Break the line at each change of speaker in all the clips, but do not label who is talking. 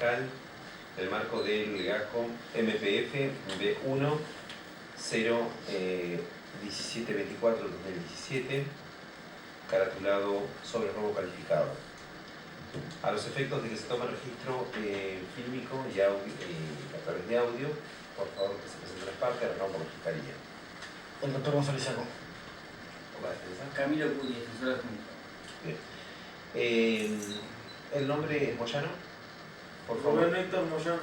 fiscal del marco del GACO MPF B1 01724-2017, caratulado sobre robo calificado. A los efectos de que se tome registro fílmico y audio, a través de audio, por favor que se presenten las partes, arrancamos por la fiscalía.
El doctor González Saco.
Camilo Cudi, defensor adjunto.
Bien. ¿El nombre es Moyano? Por favor.
Rubén Héctor Moyano.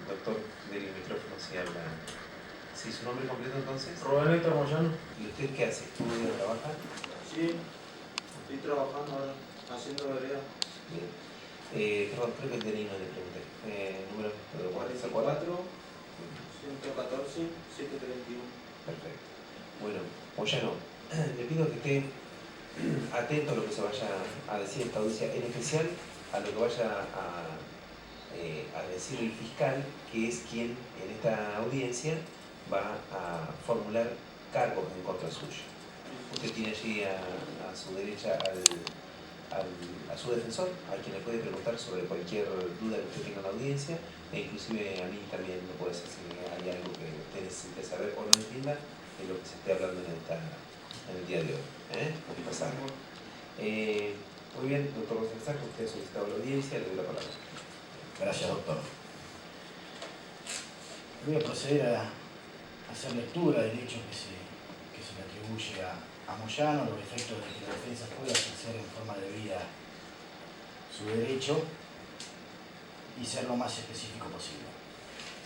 Doctor del micrófono, si habla. ¿Sí, su nombre completo entonces?
Rubén Héctor Moyano.
¿Y usted qué hace? ¿Estudia o trabaja?
Sí, estoy trabajando ahora, haciendo vereda.
Bien. Perdón, creo que el DNI no le pregunté. Número
44 114 731.
Perfecto. Bueno, Moyano, le pido que esté atento a lo que se vaya a decir en esta audiencia, en especial a lo que vaya a decir el fiscal, que es quien en esta audiencia va a formular cargos en contra suyo. Usted tiene allí a su derecha a su defensor, a quien le puede preguntar sobre cualquier duda que usted tenga en la audiencia, e inclusive a mí también me puede decir si hay algo que usted necesite saber o no entienda de lo que se esté hablando en el día de hoy. Muy bien, doctor González Saco, usted ha solicitado la audiencia, le doy la palabra.
Gracias, doctor. Voy a proceder a hacer lectura del hecho que se le atribuye a Moyano, los efectos de que la defensa pueda ejercer en forma debida su derecho y ser lo más específico posible.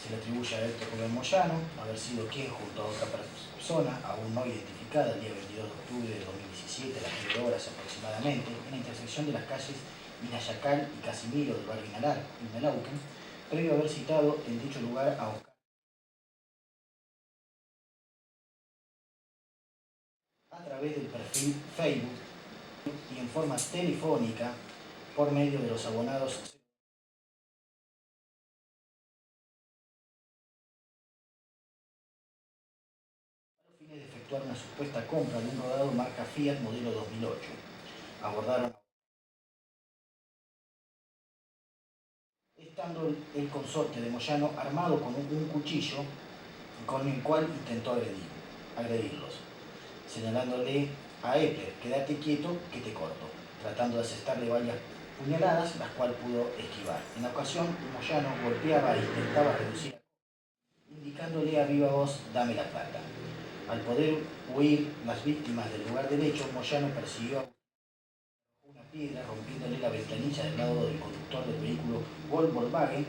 Se le atribuye a Héctor Rubén Moyano haber sido quien, junto a otra persona, aún no identificada, el día 22 de octubre de 2017, a las 9 horas aproximadamente, en la intersección de las calles Inayacal y Casimiro del barrio Inalauquen, previo a haber citado en dicho lugar a Oscar a través del perfil Facebook y en forma telefónica por medio de los abonados a los fines de efectuar una supuesta compra de un rodado marca Fiat modelo 2008. Abordaron estando el consorte de Moyano armado con un cuchillo con el cual intentó agredirlos, señalándole a Epler, quédate quieto que te corto, tratando de asestarle varias puñaladas, las cuales pudo esquivar. En la ocasión, Moyano golpeaba e intentaba reducir, indicándole a viva voz, dame la plata. Al poder huir las víctimas del lugar del hecho, Moyano persiguió a una piedra, rompiéndole la ventanilla del lado del conductor del vehículo Volkswagen,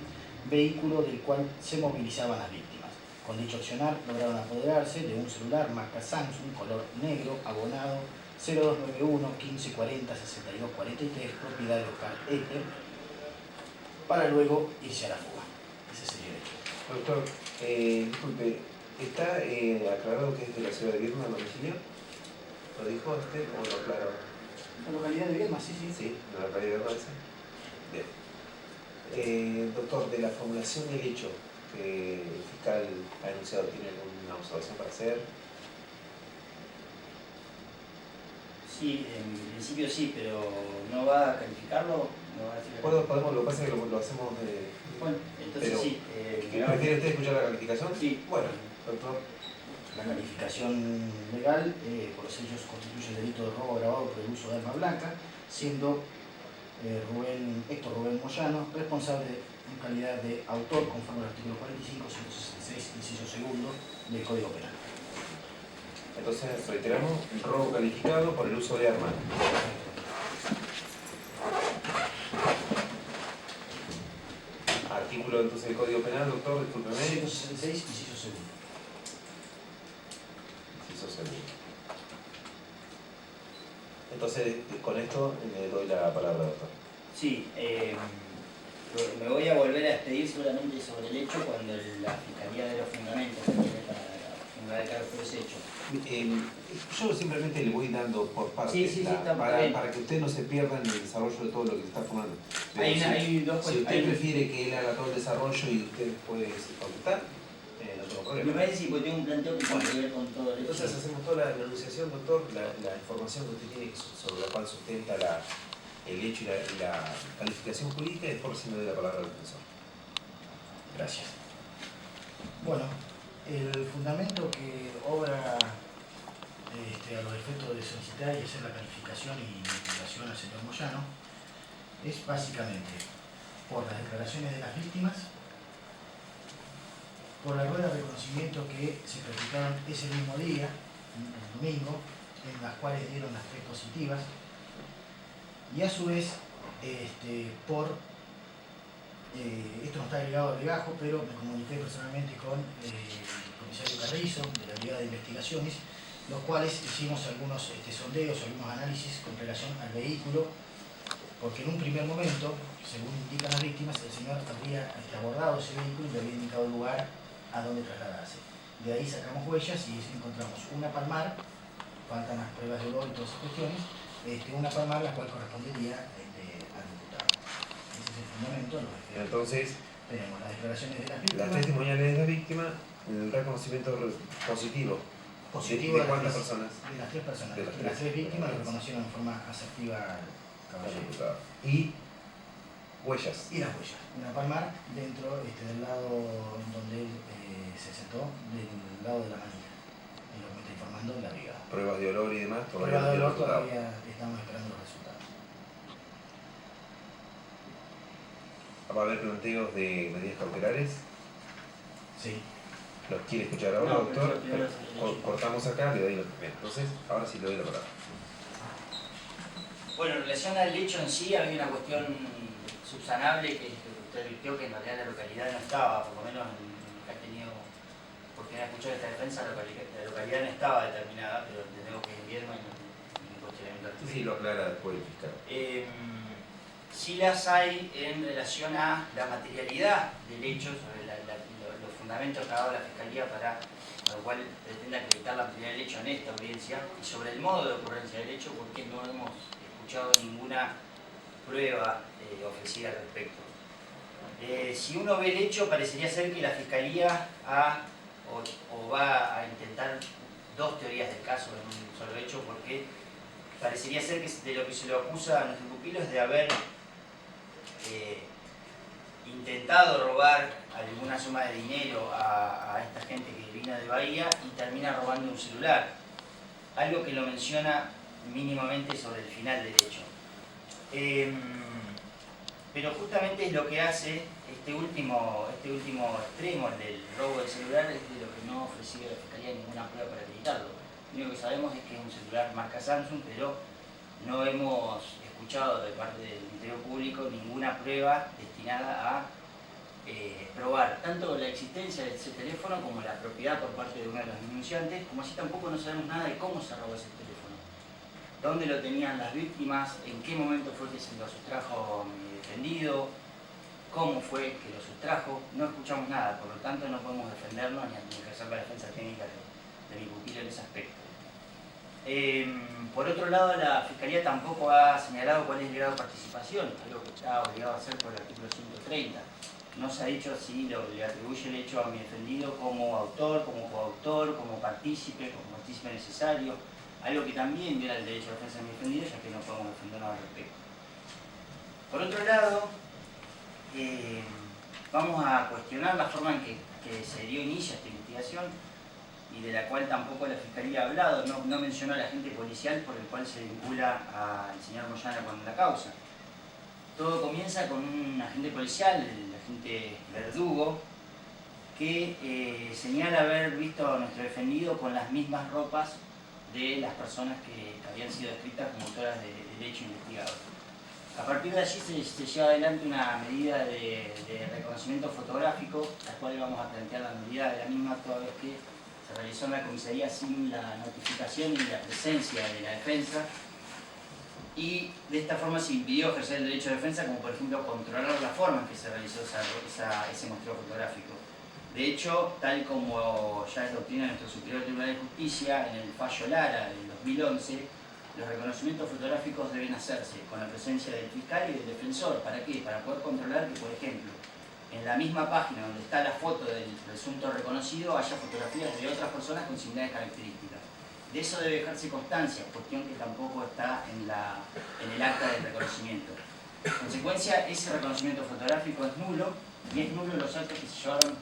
vehículo del cual se movilizaban las víctimas. Con dicho accionar lograron apoderarse de un celular marca Samsung color negro abonado 0291 1540 6243, propiedad de Oscar Epler, para luego irse a la fuga. Ese sería el hecho.
Doctor, disculpe, ¿está aclarado que es de la ciudad de Viedma el domicilio? ¿Lo dijo usted o lo aclaró?
¿La localidad de Viedma? Sí.
Sí, la localidad de Viedma. Bien. Doctor, de la formulación del hecho que el fiscal ha enunciado, ¿tiene alguna observación para hacer?
Sí, en principio sí, pero ¿no va a calificarlo? ¿No va a decir
Podemos, lo que pasa es que lo hacemos de...
Bueno, entonces
pero,
sí.
¿prefiere usted escuchar la calificación?
Sí.
Bueno, doctor.
La calificación legal por los hechos constituye el delito de robo agravado por el uso de arma blanca, siendo Héctor Rubén Moyano responsable en calidad de autor conforme al artículo 45, 166, inciso segundo del Código Penal.
Entonces, reiteramos, robo calificado por el uso de arma. Artículo entonces del Código Penal, doctor, discúlpeme.
166, inciso segundo.
Inciso segundo. Entonces, con esto le doy la palabra, doctor.
Sí, me voy a volver a expedir seguramente sobre el hecho cuando la Fiscalía de los Fundamentos que tiene para fundar el cargo por ese hecho.
Yo simplemente le voy dando por partes para que usted no se pierda en el desarrollo de todo lo que se está formando.
Hay dos
si usted prefiere que él haga todo el desarrollo y usted puede contestar, no tengo problema.
Me parece sí, porque tengo un planteo que tiene que ver con todo el hecho.
Entonces hacemos toda la enunciación, doctor, la información que usted tiene sobre la cual sustenta el hecho y la calificación jurídica y después recién le doy la palabra al defensor.
Gracias. Bueno, el fundamento que obra a los efectos de solicitar y hacer la calificación y imputación al señor Moyano es básicamente por las declaraciones de las víctimas, por la rueda de reconocimiento que se practicaron ese mismo día, el domingo, en las cuales dieron las 3 positivas, y a su vez esto no está agregado al legajo, pero me comuniqué personalmente con el comisario Carrizo de la Brigada de Investigaciones, los cuales hicimos algunos sondeos, algunos análisis con relación al vehículo, porque en un primer momento, según indican las víctimas, el señor habría abordado ese vehículo y le había indicado el lugar a donde trasladarse. De ahí sacamos huellas y encontramos una palmar, faltan las pruebas de olor y todas esas cuestiones, una palmar la cual correspondería al imputado. Ese es el fundamento.
Entonces,
tenemos las declaraciones de las víctimas.
Las testimoniales de la víctima, el reconocimiento positivo. ¿De cuántas personas?
De las 3 personas.
De las
3 víctimas lo reconocieron de forma asertiva al caballero.
Y huellas.
Y las huellas. Una palmar dentro del lado donde él se sentó, del lado de la manilla. Es lo que me está informando la brigada.
Pruebas de olor y demás,
todavía no tiene resultado. Todavía estamos esperando los resultados.
¿Va a haber planteos de medidas cautelares?
Sí.
¿Los quiere escuchar ahora,
no,
doctor?
Cortamos
acá, le doy la primera. Entonces, ahora sí le doy la palabra.
Bueno, en relación al hecho en sí, había una cuestión subsanable que usted advirtió que en realidad la localidad no estaba, por lo menos en que ha tenido oportunidad de escuchar esta defensa, la localidad no estaba determinada, pero entendemos que es invierno y no hay cuestionamiento artístico.
Sí, lo aclara después el fiscal.
Sí las hay en relación a la materialidad del hecho, sobre los fundamentos que ha dado la Fiscalía para lo cual pretende acreditar la materialidad del hecho en esta audiencia, y sobre el modo de ocurrencia del hecho, porque no hemos escuchado ninguna prueba ofrecida al respecto. Si uno ve el hecho, parecería ser que la Fiscalía va a intentar 2 teorías del caso en un solo hecho, porque parecería ser que de lo que se lo acusa a nuestro pupilo es de haber intentado robar alguna suma de dinero a esta gente que vino de Bahía y termina robando un celular. Algo que lo menciona mínimamente sobre el final del hecho. Pero justamente es lo que hace este último extremo, el del robo del celular, es de lo que no ha ofrecido la Fiscalía ninguna prueba para acreditarlo. Lo único que sabemos es que es un celular marca Samsung, pero no hemos escuchado de parte del Ministerio Público ninguna prueba destinada a probar tanto la existencia de ese teléfono como la propiedad por parte de uno de los denunciantes, como así tampoco no sabemos nada de cómo se robó ese teléfono, dónde lo tenían las víctimas, en qué momento fue que se lo sustrajo mi defendido, cómo fue que lo sustrajo. No escuchamos nada, por lo tanto no podemos defendernos ni ejercer la defensa técnica de mi pupilo en ese aspecto. Por otro lado, la Fiscalía tampoco ha señalado cuál es el grado de participación, algo que está obligado a hacer por el artículo 130. No se ha dicho si le atribuye el hecho a mi defendido como autor, como coautor, como partícipe necesario, algo que también viola el derecho de defensa de mi defendido, ya que no podemos defendernos al respecto. Por otro lado, vamos a cuestionar la forma en que se dio inicio a esta investigación y de la cual tampoco la Fiscalía ha hablado. No mencionó al agente policial por el cual se vincula al señor Moyano con la causa. Todo comienza con un agente policial, el agente Verdugo, que señala haber visto a nuestro defendido con las mismas ropas de las personas que habían sido descritas como autoras del hecho investigado. A partir de allí se lleva adelante una medida de reconocimiento fotográfico, la cual vamos a plantear la medida de la misma toda vez que se realizó en la comisaría sin la notificación y la presencia de la defensa, y de esta forma se impidió ejercer el derecho de defensa, como por ejemplo controlar la forma en que se realizó ese muestreo fotográfico. De hecho, tal como ya es doctrina de nuestro Superior Tribunal de Justicia, en el fallo Lara del 2011, los reconocimientos fotográficos deben hacerse con la presencia del fiscal y del defensor. ¿Para qué? Para poder controlar que, por ejemplo, en la misma página donde está la foto del presunto reconocido haya fotografías de otras personas con similares características. De eso debe dejarse constancia, cuestión que tampoco está en el acta del reconocimiento. En consecuencia, ese reconocimiento fotográfico es nulo, y es nulo los actos que se llevaron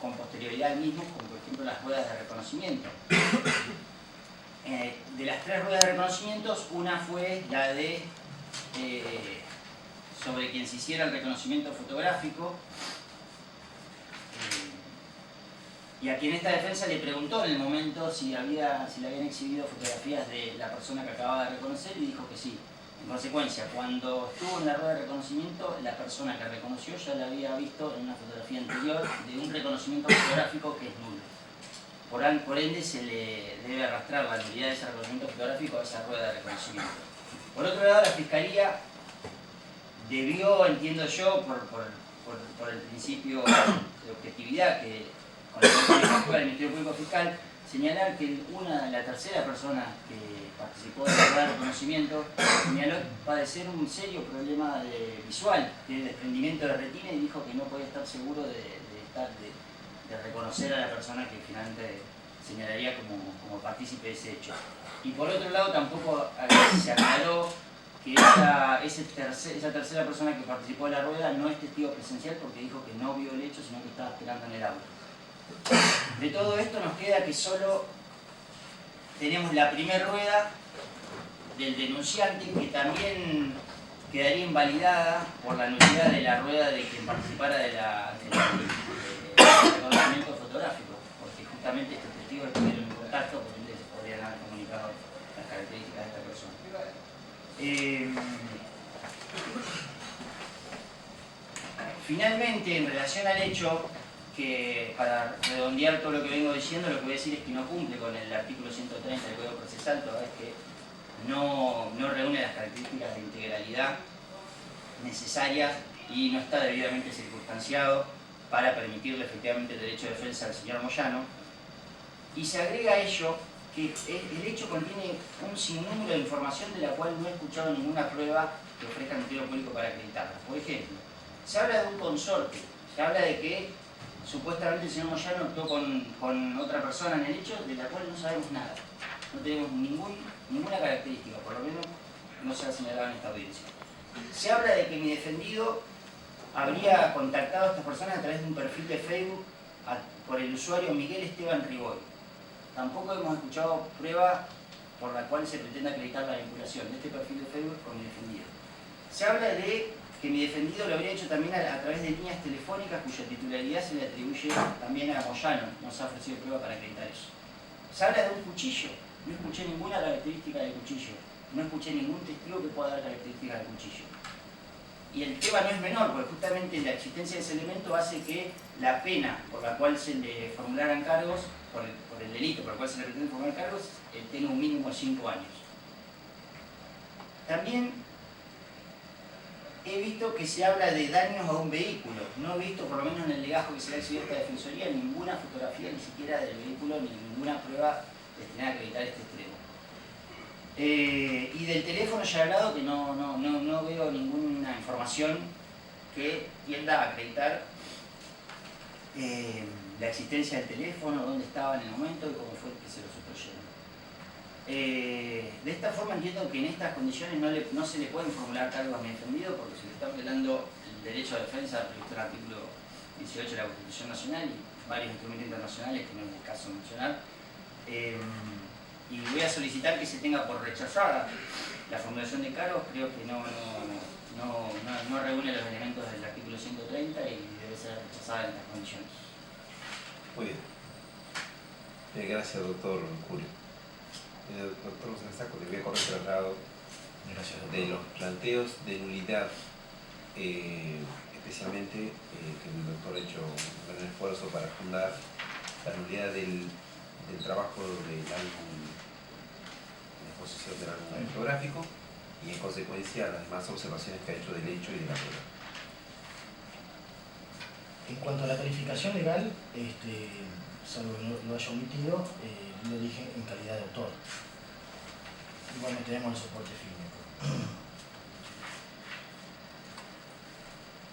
con posterioridad al mismo, como por ejemplo las ruedas de reconocimiento. De las 3 ruedas de reconocimientos, una fue la de sobre quien se hiciera el reconocimiento fotográfico, y a quien esta defensa le preguntó en el momento si le habían exhibido fotografías de la persona que acababa de reconocer, y dijo que sí. En consecuencia, cuando estuvo en la rueda de reconocimiento, la persona que reconoció ya la había visto en una fotografía anterior de un reconocimiento fotográfico que es nulo. Por ende, se le debe arrastrar la nulidad de ese reconocimiento fotográfico a esa rueda de reconocimiento. Por otro lado, la Fiscalía debió, entiendo yo, por el principio de objetividad que con el Ministerio Público Fiscal, señalar que la tercera persona que participó de la rueda de reconocimiento señaló padecer un serio problema visual, de desprendimiento de retina, y dijo que no podía estar seguro de reconocer a la persona que finalmente señalaría como partícipe de ese hecho. Y por otro lado, tampoco se aclaró que esa tercera persona que participó de la rueda no es testigo presencial, porque dijo que no vio el hecho, sino que estaba esperando en el auto. De todo esto nos queda que solo tenemos la primera rueda del denunciante, que también quedaría invalidada por la nulidad de la rueda de quien participara del reconocimiento fotográfico, porque justamente estos testigos estuvieron en contacto, por ende se podrían haber comunicado las características de esta persona. Finalmente, en relación al hecho, que para redondear todo lo que vengo diciendo, lo que voy a decir es que no cumple con el artículo 130 del Código Procesal, toda vez que no reúne las características de integralidad necesarias y no está debidamente circunstanciado para permitirle efectivamente el derecho de defensa al señor Moyano. Y se agrega a ello que el hecho contiene un sinnúmero de información de la cual no he escuchado ninguna prueba que ofrezca el Ministerio Público para acreditarla. Por ejemplo, se habla de un consorte, se habla de que supuestamente el señor Moyano actuó con otra persona en el hecho, de la cual no sabemos nada. No tenemos ninguna característica, por lo menos no se ha señalado en esta audiencia. Se habla de que mi defendido habría contactado a estas personas a través de un perfil de Facebook por el usuario Miguel Esteban Riboy. Tampoco hemos escuchado prueba por la cual se pretende acreditar la vinculación de este perfil de Facebook con mi defendido. Se habla de que mi defendido lo habría hecho también a través de líneas telefónicas cuya titularidad se le atribuye también a Moyano. No se ha ofrecido prueba para acreditar eso. Se habla de un cuchillo. No escuché ninguna característica del cuchillo. No escuché ningún testigo que pueda dar características del cuchillo. Y el tema no es menor, porque justamente la existencia de ese elemento hace que la pena por la cual se le formularan cargos, por el delito por el cual se le pretende formular cargos, tenga un mínimo de 5 años. También he visto que se habla de daños a un vehículo. No he visto, por lo menos en el legajo que se le ha exhibido a esta defensoría, ninguna fotografía ni siquiera del vehículo, ni ninguna prueba destinada a acreditar este extremo. Y del teléfono ya he hablado que no veo ninguna información que tienda a acreditar la existencia del teléfono, dónde estaba en el momento y cómo fue que se lo sustrayeron. De esta forma entiendo que en estas condiciones no se le pueden formular cargos a mi defendido, porque se le está violando el derecho a defensa previsto en el artículo 18 de la Constitución Nacional y varios instrumentos internacionales que no es el caso mencionar. Y voy a solicitar que se tenga por rechazada la formulación de cargos. Creo que no reúne los elementos del artículo 130 y debe ser rechazada en estas condiciones.
Muy bien. Gracias, doctor Julio. Doctor Sansaco, le voy a correr traslado de los planteos de nulidad, especialmente que el doctor ha hecho un gran esfuerzo para fundar la nulidad del trabajo del álbum, la exposición del álbum fotográfico, y en consecuencia las demás observaciones que ha hecho del hecho y de la prueba.
En cuanto a la calificación legal, salvo que lo haya omitido, lo dije en calidad de autor. Igualmente tenemos el soporte fílmico.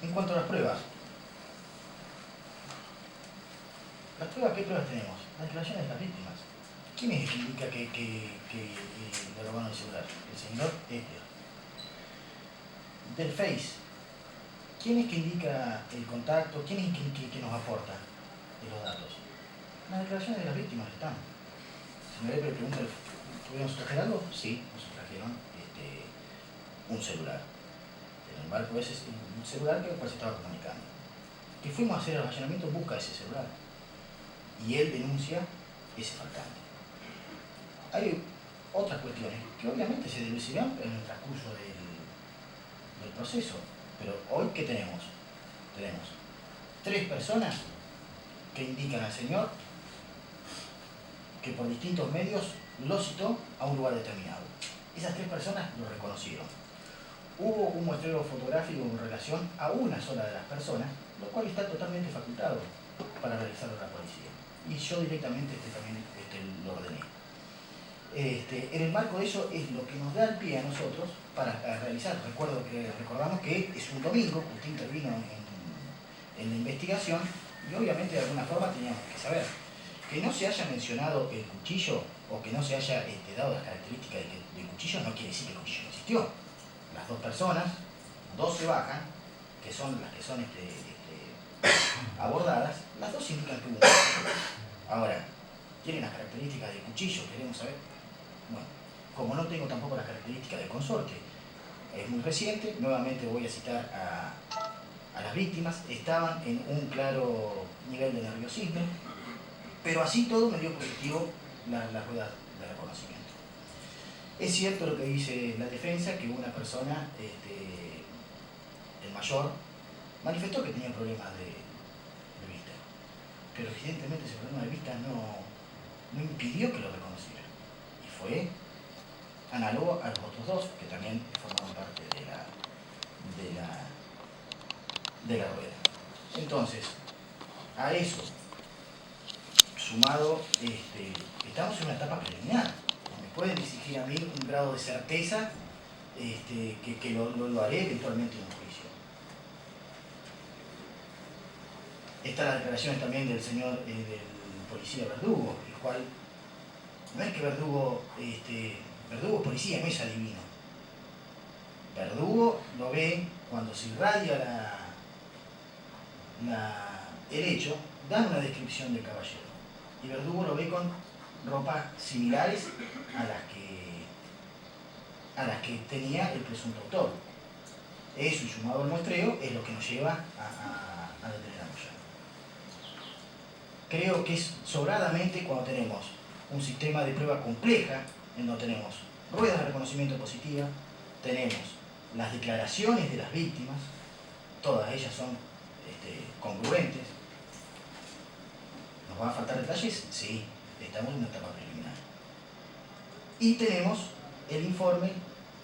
En cuanto a las pruebas, ¿qué pruebas tenemos? Las declaraciones de las víctimas. ¿Quién es el que indica que le robaron el celular? El señor Epler. Del Face, ¿quién es que indica el contacto? ¿Quién es que nos aporta los datos? Las declaraciones de las víctimas están. El señor Epler pregunta, ¿tuvieron su traje algo? Sí, nos trajeron un celular. El barco ese es un celular que después se estaba comunicando. Que fuimos a hacer el almacenamiento en busca de ese celular. Y él denuncia ese faltante. Hay otras cuestiones que obviamente se dilucidarán en el transcurso del proceso. Pero hoy, ¿qué tenemos? Tenemos 3 personas que indican al señor que por distintos medios lo citó a un lugar determinado. Esas 3 personas lo reconocieron. Hubo un muestreo fotográfico en relación a una sola de las personas, lo cual está totalmente facultado para realizarlo la policía. Y yo directamente también lo ordené. En el marco de eso es lo que nos da el pie a nosotros para realizar. Recordamos que es un domingo, usted intervino en la investigación y obviamente de alguna forma teníamos que saber que no se haya mencionado el cuchillo o que no se haya dado las características del cuchillo no quiere decir que el cuchillo no existió. Las 2 personas, 2 se bajan, que son las que son abordadas, las 2 indican que hubo un cuchillo. Ahora, ¿tienen las características del cuchillo? Queremos saber. Bueno, como no tengo tampoco las características del consorte, es muy reciente, nuevamente voy a citar a las víctimas, estaban en un claro nivel de nerviosismo, pero así todo me dio positivo las ruedas de reconocimiento. Es cierto lo que dice la defensa, que una persona, el mayor, manifestó que tenía problemas de vista, pero evidentemente ese problema de vista no impidió que lo reconociera. Y fue análogo a los otros 2 que también formaban parte de la rueda. Entonces, a eso, sumado, estamos en una etapa preliminar. No me pueden exigir a mí un grado de certeza que lo haré eventualmente en un juicio. Están las declaraciones también del señor del policía Verdugo, el cual no es que Verdugo es policía, no es adivino. Verdugo lo ve cuando se irradia el hecho, dan una descripción del caballero. Y Verdugo lo ve con ropas similares a las que tenía el presunto autor. Eso y sumado al muestreo es lo que nos lleva a detener a Moyano. Creo que es sobradamente cuando tenemos un sistema de prueba compleja, en donde tenemos ruedas de reconocimiento positiva, tenemos las declaraciones de las víctimas, todas ellas son congruentes. ¿Nos van a faltar detalles? Sí, estamos en una etapa preliminar. Y tenemos el informe,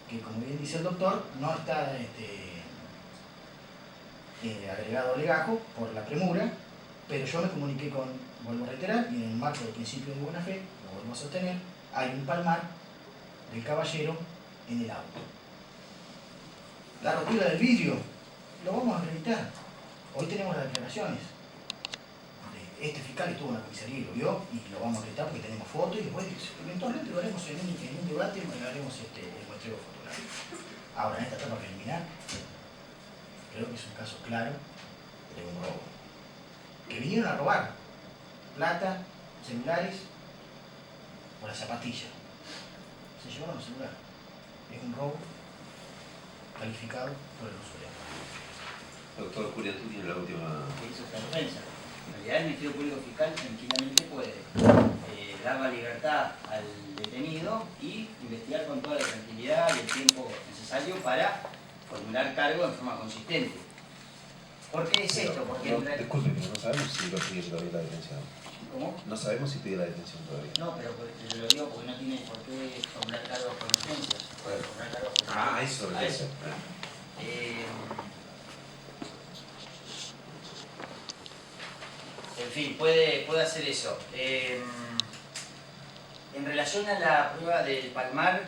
que como bien dice el doctor, no está agregado al legajo por la premura, pero yo me comuniqué vuelvo a reiterar, y en el marco del principio de buena fe, lo vuelvo a sostener, hay un palmar del caballero en el auto. La rotura del vidrio, lo vamos a acreditar. Hoy tenemos las declaraciones. Este fiscal estuvo en la comisaría y lo vio, y lo vamos a acreditar porque tenemos fotos, y después eventualmente lo haremos en un debate, y haremos el muestreo fotográfico. Ahora, en esta etapa preliminar, creo que es un caso claro de un robo. Que vinieron a robar plata, celulares o la zapatilla. Se llevaron el celular. Es un robo calificado por el usuario.
Doctor Julián, tú tienes la última.
Eso es la defensa. En realidad el Ministerio Público Fiscal tranquilamente puede dar la libertad al detenido y investigar con toda la tranquilidad y el tiempo necesario para formular cargo en forma consistente. ¿Por qué es esto? Porque
disculpe, pero no sabemos si lo pide todavía la detención.
¿Cómo?
No sabemos si pide la detención todavía.
No, pero te lo digo porque no tiene por qué formular cargos por urgencia. Puede formular cargos por urgencia.
A eso.
En fin, puede hacer eso. En relación a la prueba del palmar,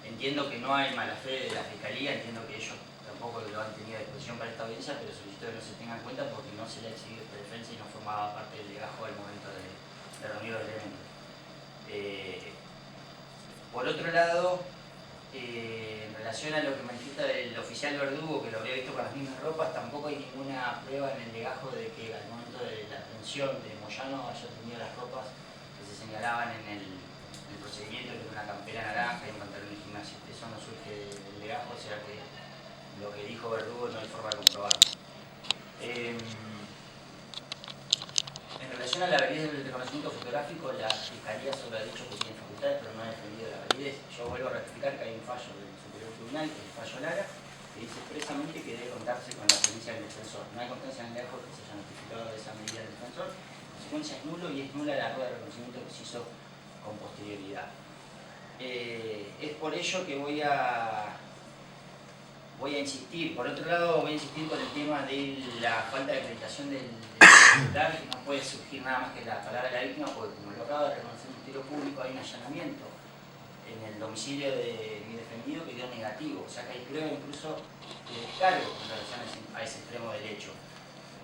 entiendo que no hay mala fe de la Fiscalía, entiendo que ellos tampoco lo han tenido a disposición para esta audiencia, pero solicito que no se tenga en cuenta porque no se le ha exigido defensa y no formaba parte del legajo al momento de reunir los elementos. Por otro lado, en relación a lo que manifiesta el oficial Verdugo, que lo habría visto con las mismas ropas, tampoco hay ninguna prueba en el legajo de que al momento de la aprehensión de Moyano haya tenido las ropas que se señalaban en el procedimiento, que era una campera naranja y un pantalón de gimnasia. Eso no surge del legajo, o sea que lo que dijo Verdugo no hay forma de comprobarlo. En relación a la validez del reconocimiento fotográfico, la Fiscalía solo ha dicho que tiene facultades, pero no ha defendido la validez. Yo vuelvo a ratificar que hay un fallo del Superior Tribunal, que es el fallo Lara, que dice expresamente que debe contarse con la presencia del defensor. No hay constancia en el legajo que se haya notificado de esa medida del defensor. En consecuencia es nulo y es nula la rueda de reconocimiento que se hizo con posterioridad. Es por ello que voy a insistir. Por otro lado, voy a insistir con el tema de la falta de acreditación del titular, que no puede surgir nada más que la palabra de la víctima, porque como lo acaba de reconocer el Ministerio Público, hay un allanamiento en el domicilio de mi defendido que dio negativo, o sea que hay prueba incluso de descargo en relación a ese extremo del hecho.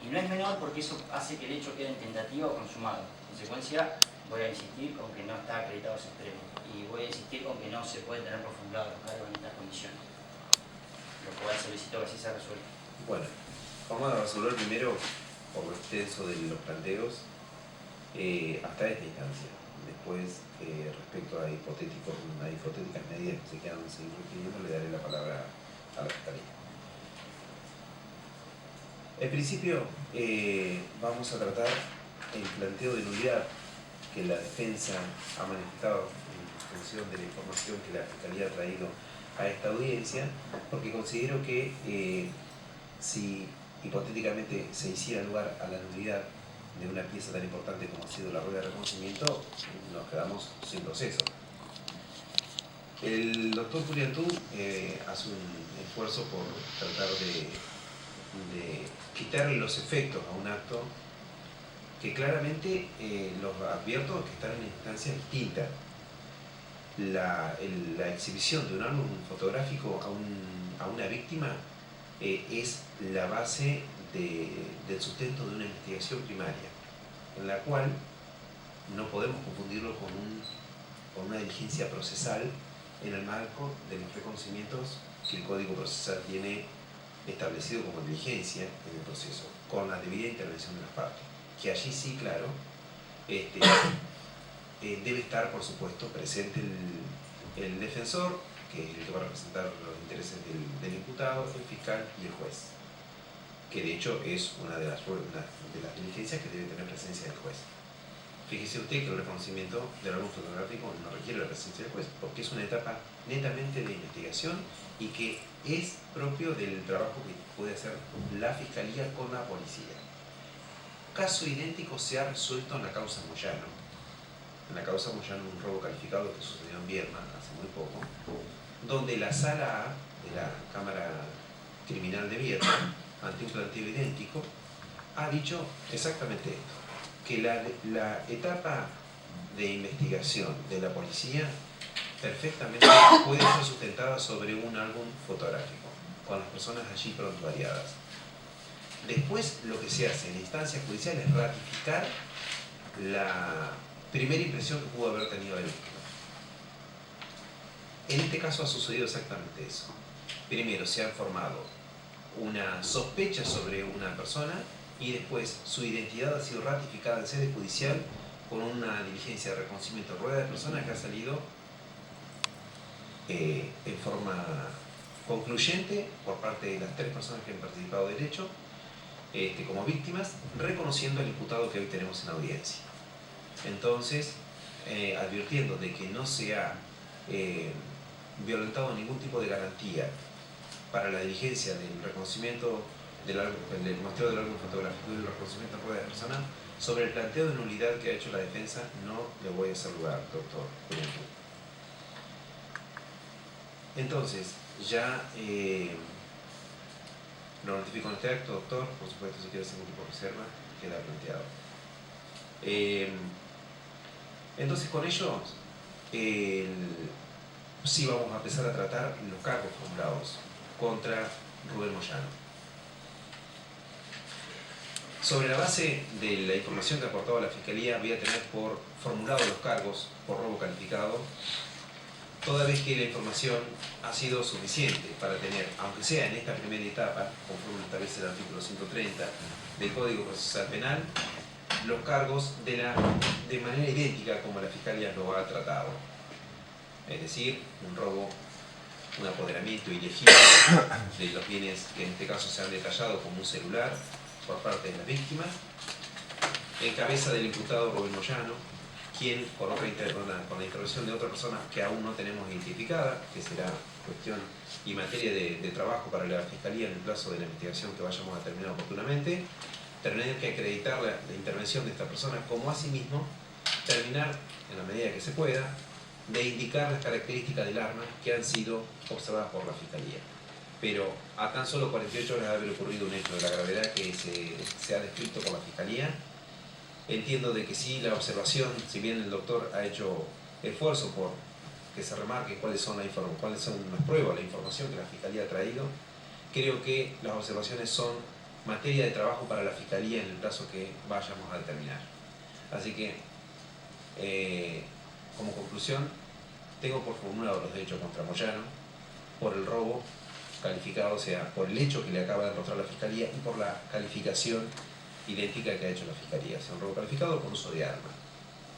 Y no es menor porque eso hace que el hecho quede en tentativa o consumado. En consecuencia, voy a insistir con que no está acreditado ese extremo, y voy a insistir con que no se puede tener por fundado los cargos en estas condiciones. Lo cual solicito que así se resuelva.
Bueno, vamos a resolver primero, por lo extenso de los planteos, hasta esta instancia. Después, respecto a hipotéticas medidas que se quedan seguir refiriendo, le daré la palabra a la Fiscalía. En principio, vamos a tratar el planteo de nulidad que la defensa ha manifestado en función de la información que la Fiscalía ha traído a esta audiencia, porque considero que si hipotéticamente se hiciera lugar a la nulidad de una pieza tan importante como ha sido la rueda de reconocimiento, nos quedamos sin proceso. El doctor Curiantú hace un esfuerzo por tratar de quitarle los efectos a un acto que claramente los advierto que están en instancias distintas. La exhibición de un álbum fotográfico a una víctima es la base del sustento de una investigación primaria, en la cual no podemos confundirlo con una diligencia procesal en el marco de los reconocimientos que el Código Procesal tiene establecido como diligencia en el proceso, con la debida intervención de las partes, que allí sí, claro, debe estar, por supuesto, presente el defensor, que es el que va a representar los intereses del imputado, el fiscal y el juez, que de hecho es una de las diligencias que debe tener presencia del juez. Fíjese usted que el reconocimiento del álbum fotográfico no requiere la presencia del juez, porque es una etapa netamente de investigación y que es propio del trabajo que puede hacer la Fiscalía con la policía. Caso idéntico se ha resuelto en la causa Moyano. En la causa Moyano, un robo calificado que sucedió en Viedma hace muy poco, donde la sala A de la Cámara Criminal de Viedma, ante un planteo idéntico, ha dicho exactamente esto, que la etapa de investigación de la policía perfectamente puede ser sustentada sobre un álbum fotográfico, con las personas allí prontuariadas. Después, lo que se hace en la instancia judicial es ratificar la primera impresión que pudo haber tenido la víctima. En este caso ha sucedido exactamente eso. Primero se ha formado una sospecha sobre una persona y después su identidad ha sido ratificada en sede judicial con una diligencia de reconocimiento de rueda de persona que ha salido en forma concluyente por parte de las 3 personas que han participado del hecho como víctimas, reconociendo al imputado que hoy tenemos en audiencia. Entonces, advirtiendo de que no se ha violentado ningún tipo de garantía para la diligencia del reconocimiento del muestreo del álbum fotográfico y del reconocimiento de rueda de persona, sobre el planteo de nulidad que ha hecho la defensa, no le voy a hacer lugar, doctor. Entonces, ya lo notifico en este acto, doctor. Por supuesto, si quiere hacer algún tipo de reserva, queda planteado. Entonces, con ello, sí vamos a empezar a tratar los cargos formulados contra Rubén Moyano. Sobre la base de la información que aportaba la Fiscalía, voy a tener por formulado los cargos por robo calificado, toda vez que la información ha sido suficiente para tener, aunque sea en esta primera etapa, conforme establece el artículo 130 del Código Procesal Penal, los cargos de manera idéntica como la Fiscalía lo ha tratado. Es decir, un robo, un apoderamiento ilegítimo de los bienes que en este caso se han detallado como un celular por parte de la víctima, en cabeza del imputado Rubén Moyano, quien con la intervención de otra persona que aún no tenemos identificada, que será cuestión y materia de trabajo para la Fiscalía en el plazo de la investigación que vayamos a terminar oportunamente, tener que acreditar la intervención de esta persona, como asimismo terminar, en la medida que se pueda, de indicar las características del arma que han sido observadas por la Fiscalía. Pero a tan solo 48 horas de haber ocurrido un hecho de la gravedad que se ha descrito por la Fiscalía, entiendo de que sí, la observación, si bien el doctor ha hecho esfuerzo por que se remarque cuáles son las pruebas, la información que la Fiscalía ha traído, creo que las observaciones son materia de trabajo para la Fiscalía en el plazo que vayamos a determinar. Así que, como conclusión, tengo por formulado los hechos contra Moyano por el robo calificado, o sea, por el hecho que le acaba de mostrar la Fiscalía y por la calificación idéntica que ha hecho la Fiscalía. Es un robo calificado por uso de arma.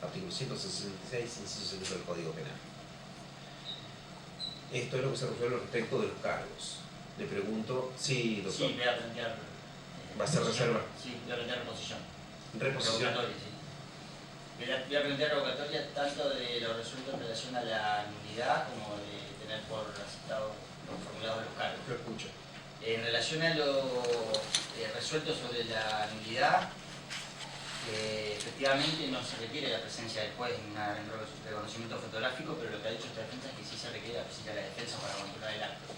Artículo 166, inciso segundo del Código Penal. Esto es lo que se refiere respecto de los cargos. Le pregunto, sí, doctor.
Sí, voy a plantear.
¿Va a ser reserva?
Sí, voy a plantear reposición.
Reposición.
Revocatoria, sí. Voy a plantear revocatoria tanto de lo resuelto en relación a la nulidad como de tener por aceptado los formulados los cargos.
Lo escucho.
En relación a lo resuelto sobre la nulidad, efectivamente no se requiere la presencia del juez en un reconocimiento fotográfico, pero lo que ha dicho esta defensa es que sí se requiere la presencia de la defensa para controlar el acto.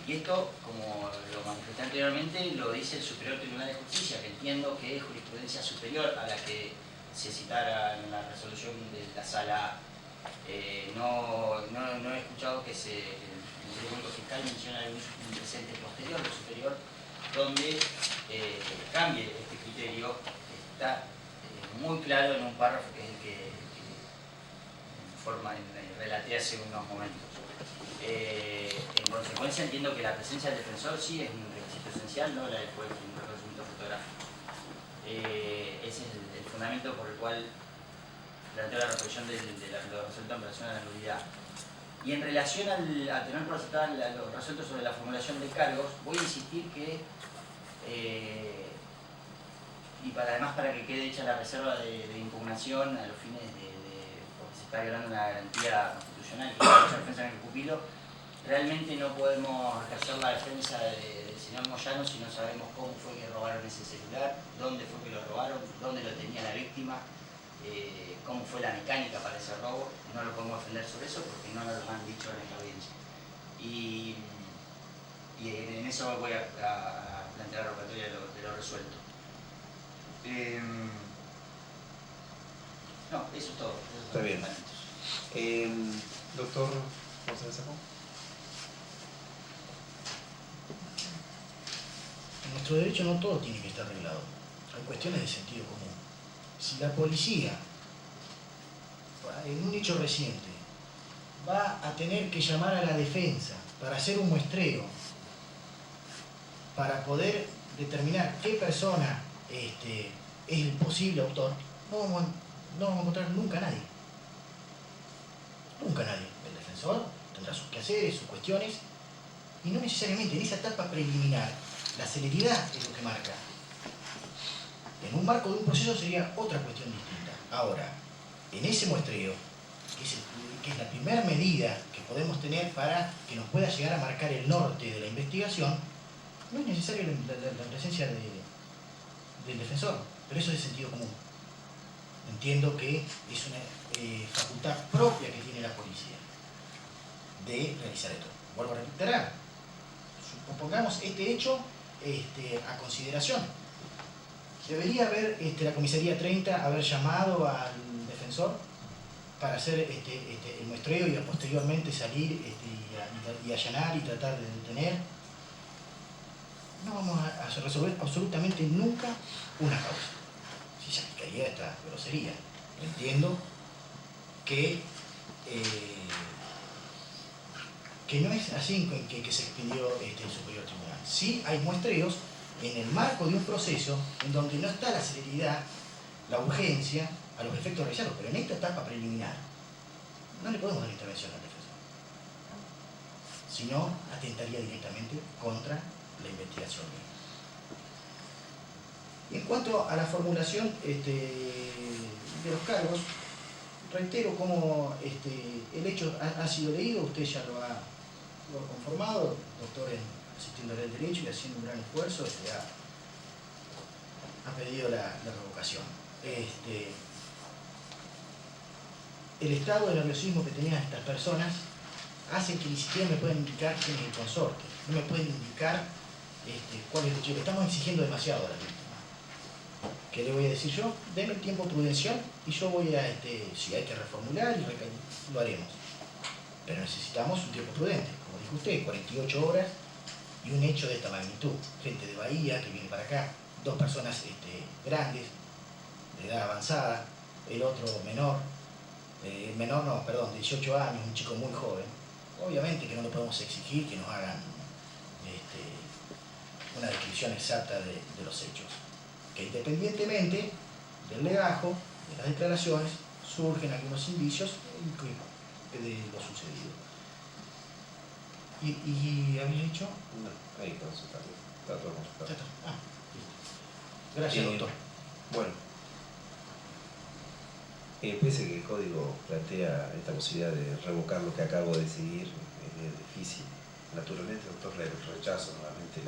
Y esto, como lo manifesté anteriormente, lo dice el Superior Tribunal de Justicia, que entiendo que es jurisprudencia superior a la que se citara en la resolución de la sala. No he escuchado que el Ministerio Fiscal menciona un presente posterior o superior donde cambie este criterio. Está muy claro en un párrafo que es el que relaté hace unos momentos. En consecuencia entiendo que la presencia del defensor sí es un requisito esencial, no la del juez en un reconocimiento fotográfico. Ese es el fundamento por el cual planteo la reproducción de lo resuelto en relación a la nulidad. Y en relación a tener por aceptar lo resuelto sobre la formulación de cargos, voy a insistir que, además para que quede hecha la reserva de impugnación a los fines porque se está violando una garantía constitucional que es la defensa en el pupilo, realmente no podemos ejercer la defensa del señor Moyano si no sabemos cómo fue que robaron ese celular, dónde fue que lo robaron, dónde lo tenía la víctima, cómo fue la mecánica para ese robo. No lo podemos defender sobre eso porque no nos lo han dicho en la audiencia. Y en eso voy a plantear la revocatoria de lo resuelto. No, eso es todo.
Está bien. Doctor González Sacón.
En nuestro derecho no todo tiene que estar arreglado. Hay cuestiones de sentido común. Si la policía, en un hecho reciente, va a tener que llamar a la defensa para hacer un muestreo, para poder determinar qué persona es el posible autor, no vamos a encontrar nunca a nadie. Nunca a nadie. El defensor tendrá sus quehaceres, sus cuestiones, y no necesariamente en esa etapa preliminar. La celeridad es lo que marca. En un marco de un proceso sería otra cuestión distinta. Ahora, en ese muestreo, que es la primera medida que podemos tener para que nos pueda llegar a marcar el norte de la investigación, no es necesaria la presencia del defensor, pero eso es de sentido común. Entiendo que es una facultad propia que tiene la policía de realizar esto. Vuelvo a reiterar, supongamos este hecho a consideración. Debería haber la comisaría 30 haber llamado al defensor para hacer el muestreo y posteriormente salir y allanar y tratar de detener. no vamos a resolver absolutamente nunca una causa. Si se aplicaría esta grosería. Entiendo que no es así que se expidió el Superior Tribunal. Sí hay muestreos en el marco de un proceso en donde no está la celeridad, la urgencia a los efectos realizados, pero en esta etapa preliminar no le podemos dar intervención al defensor, sino atentaría directamente contra la investigación. Y en cuanto a la formulación de los cargos, reitero cómo el hecho ha sido leído, usted ya lo ha conformado, doctor asistiéndole al derecho y haciendo un gran esfuerzo, ha pedido la revocación. El estado de nerviosismo que tenían estas personas hace que ni siquiera me puedan indicar quién es el consorte, no me pueden indicar cuál es el hecho. Le estamos exigiendo demasiado a la víctima. ¿Qué le voy a decir yo? Deme el tiempo prudencial y yo voy a, si hay que reformular, lo haremos. Pero necesitamos un tiempo prudente, como dijo usted, 48 horas y un hecho de esta magnitud. Gente de Bahía que viene para acá, dos personas grandes, de edad avanzada, el otro menor, 18 años, un chico muy joven. Obviamente que no le podemos exigir que nos hagan una descripción exacta de los hechos. Que independientemente del legajo, de las declaraciones, surgen algunos indicios de lo sucedido. ¿Y habéis hecho?
No, ahí consultado. Está todo consultado.
Ah, gracias, doctor.
Bueno, pese que el código plantea esta posibilidad de revocar lo que acabo de decidir, es difícil. Naturalmente, doctor, le rechazo nuevamente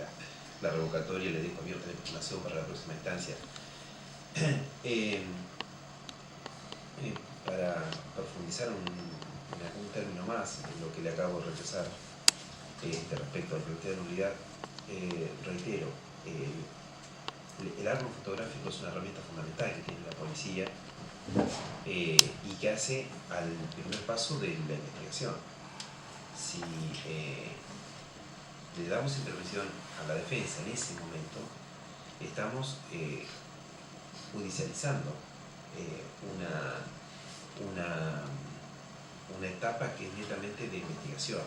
la revocatoria y le dejo abierta la impugnación para la próxima instancia. Para profundizar en algún término más en lo que le acabo de rechazar respecto al proyecto de nulidad, reitero, el árbol fotográfico es una herramienta fundamental que tiene la policía y que hace al primer paso de la investigación. Si le damos intervención a la defensa en ese momento, estamos judicializando una etapa que es netamente de investigación.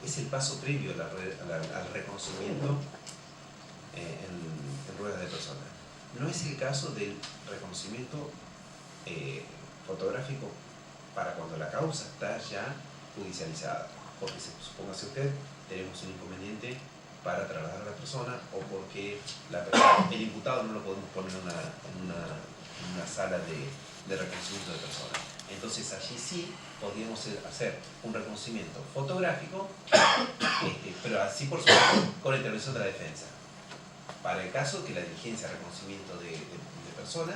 Es el paso previo al reconocimiento en ruedas de persona. No es el caso del reconocimiento fotográfico para cuando la causa está ya judicializada, porque supóngase usted, tenemos un inconveniente para trasladar a la persona o porque el imputado no lo podemos poner en una sala de reconocimiento de personas. Entonces allí sí podríamos hacer un reconocimiento fotográfico, pero así por supuesto con la intervención de la defensa. Para el caso que la diligencia de reconocimiento de personas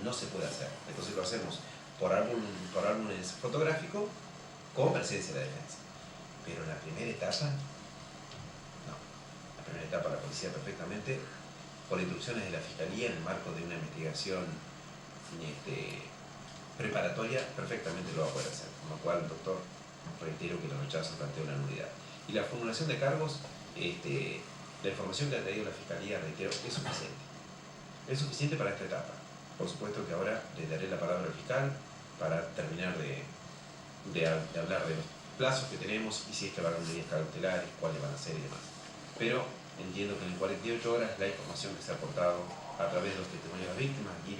no se puede hacer. Entonces lo hacemos por álbumes fotográficos con presencia de la defensa. Pero en la primera etapa, no. En la primera etapa la policía perfectamente, por instrucciones de la Fiscalía en el marco de una investigación preparatoria, perfectamente lo va a poder hacer. Con lo cual, doctor, reitero que lo rechazo ante una nulidad. Y la formulación de cargos, la información que ha traído la Fiscalía, reitero, es suficiente. Es suficiente para esta etapa. Por supuesto que ahora le daré la palabra al fiscal para terminar de hablar de los plazos que tenemos y si es que va a haber medidas cautelares, cuáles van a ser y demás. Pero entiendo que en 48 horas la información que se ha aportado a través de los testimonios de las víctimas y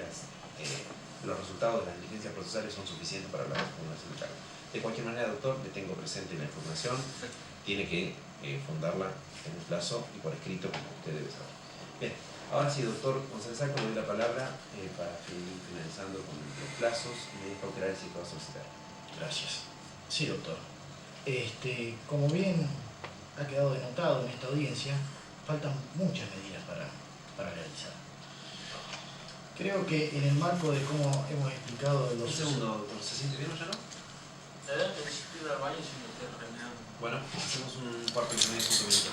los resultados de las diligencias procesales son suficientes para la formulación de cargos. De cualquier manera, doctor, le tengo presente la información, tiene que fundarla en un plazo y por escrito como usted debe saber. Bien, ahora sí, doctor González Saco, le doy la palabra para seguir finalizando con los plazos y medidas cautelares y que va a solicitar.
Gracias. Sí, doctor. Como bien ha quedado denotado en esta audiencia, faltan muchas medidas para realizar. Creo que en el marco de cómo hemos explicado de los...
Un segundo, doctor, ¿se siente bien o ya no?
Necesito ir al baño si me estoy reuniendo.
Bueno, hacemos un cuarto de 5 minutos.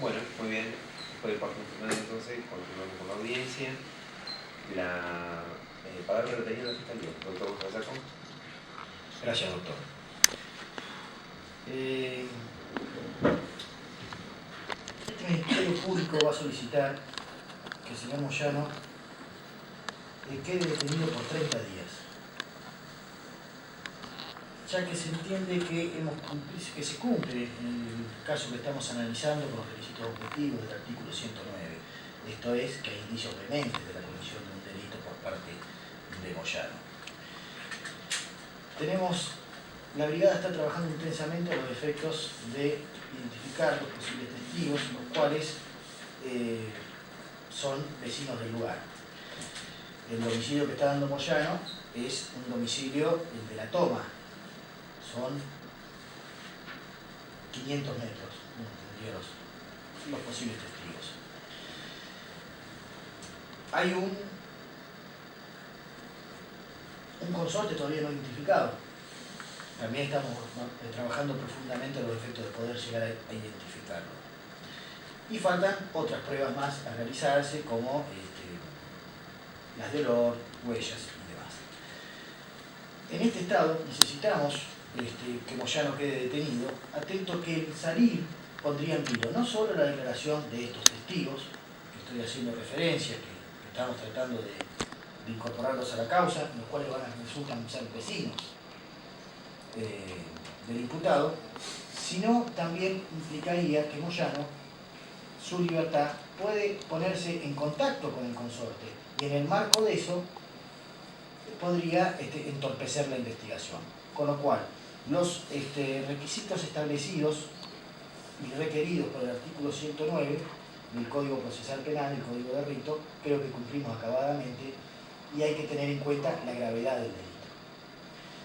Bueno, muy bien. Después del cuarto de entonces, continuamos con la audiencia. La palabra la tenía la Fiscalía, doctor González Saco.
Gracias, doctor. Este Ministerio Público va a solicitar que el señor Moyano quede detenido por 30 días, ya que se entiende que se cumple en el caso que estamos analizando con los requisitos objetivos del artículo 109. Esto es, que hay indicios vehementes de la comisión de un delito por parte de Moyano. La brigada está trabajando intensamente a los efectos de identificar los posibles testigos, los cuales son vecinos del lugar. El domicilio que está dando Moyano es un domicilio, el de la toma. Son 500 metros, los posibles testigos. Hay un consorte todavía no identificado. También estamos trabajando profundamente a los efectos de poder llegar a identificarlo. Y faltan otras pruebas más a realizarse, como las de olor, huellas y demás. En este estado necesitamos que Moyano quede detenido, atento que el salir pondría en vilo no solo la declaración de estos testigos, que estoy haciendo referencia, que estamos tratando de incorporarlos a la causa, los cuales resultan ser vecinos del imputado, sino también implicaría que Moyano, su libertad, puede ponerse en contacto con el consorte y en el marco de eso podría entorpecer la investigación. Con lo cual, los requisitos establecidos y requeridos por el artículo 109 del Código Procesal Penal, el Código de Rito, creo que cumplimos acabadamente y hay que tener en cuenta la gravedad del delito.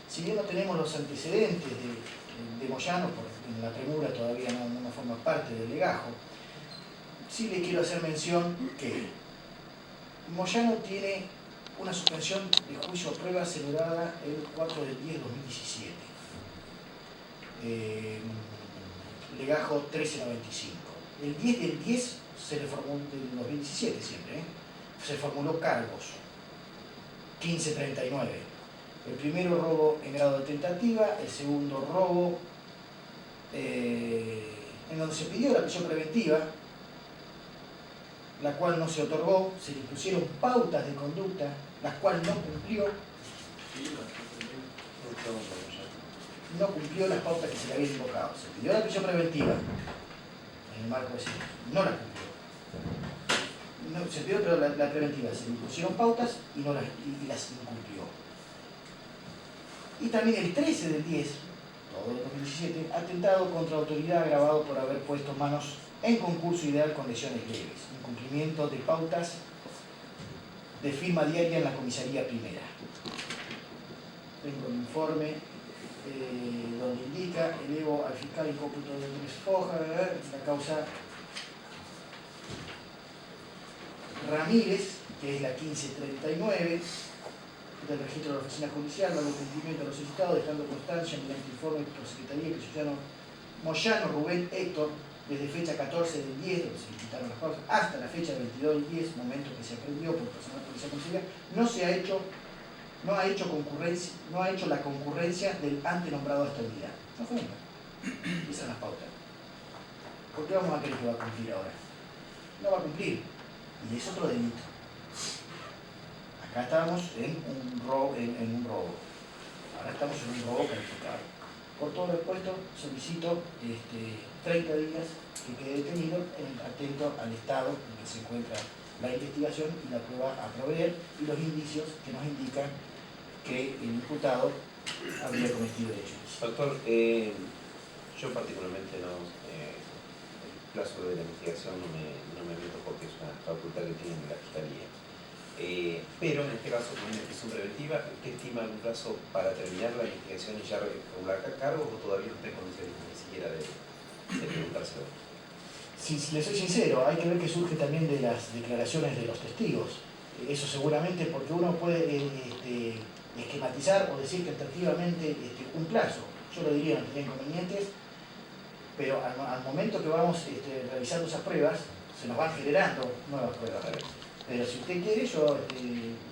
Si bien no tenemos los antecedentes de Moyano, porque en la premura todavía no forma parte del legajo, sí le quiero hacer mención que Moyano tiene una suspensión de juicio a prueba celebrada el 4 del 10 de 2017. Legajo 1395. El 10 del 10 se le formuló, del 2017 siempre, se formuló cargos. 1539. El primero, robo en grado de tentativa. El segundo, robo en donde se pidió la prisión preventiva, la cual no se otorgó. Se le impusieron pautas de conducta, las cuales no cumplió. No cumplió las pautas que se le habían invocado. Se pidió la prisión preventiva en el marco de ese, no la cumplió. No, se pidió la preventiva, se le impusieron pautas y las incumplió. Y también el 13 del 10, todo el 2017, atentado contra autoridad agravado por haber puesto manos en concurso ideal con lesiones leves, incumplimiento de pautas de firma diaria en la comisaría primera. Tengo el informe donde indica, elevo al fiscal el cómputo de 3 fojas, la causa Ramírez, que es la 1539, del registro de la oficina judicial, dando cumplimiento a lo solicitado, dejando constancia mediante informe por Secretaría que se Moyano Rubén Héctor, desde fecha 14 del 10, donde se quitaron las causas, hasta la fecha 22 del 10, momento que se aprendió por personal policial conciliar, no ha hecho la concurrencia del ante nombrado hasta el día. No fue nunca. Esas son las pautas. ¿Por qué vamos a creer que va a cumplir ahora? No va a cumplir. Y es otro delito. Acá estamos en un robo. Ahora estamos en un robo calificado. Por todo lo expuesto, solicito 30 días que quede detenido, atento al estado en que se encuentra la investigación y la prueba a proveer y los indicios que nos indican que el imputado habría cometido hechos.
Doctor, yo particularmente el plazo de la investigación no me meto porque es una facultad que tiene la Fiscalía. Pero en este caso, con una prisión preventiva, ¿usted estima un plazo para terminar la investigación y ya regular cargos o todavía no está en condiciones ni siquiera de preguntárselo?
Si le soy sincero, hay que ver qué surge también de las declaraciones de los testigos. Eso seguramente porque uno puede esquematizar o decir tentativamente un plazo. Yo lo diría, no tendría inconvenientes, pero al momento que vamos realizando esas pruebas, se nos van generando nuevas pruebas. Pero si usted quiere, yo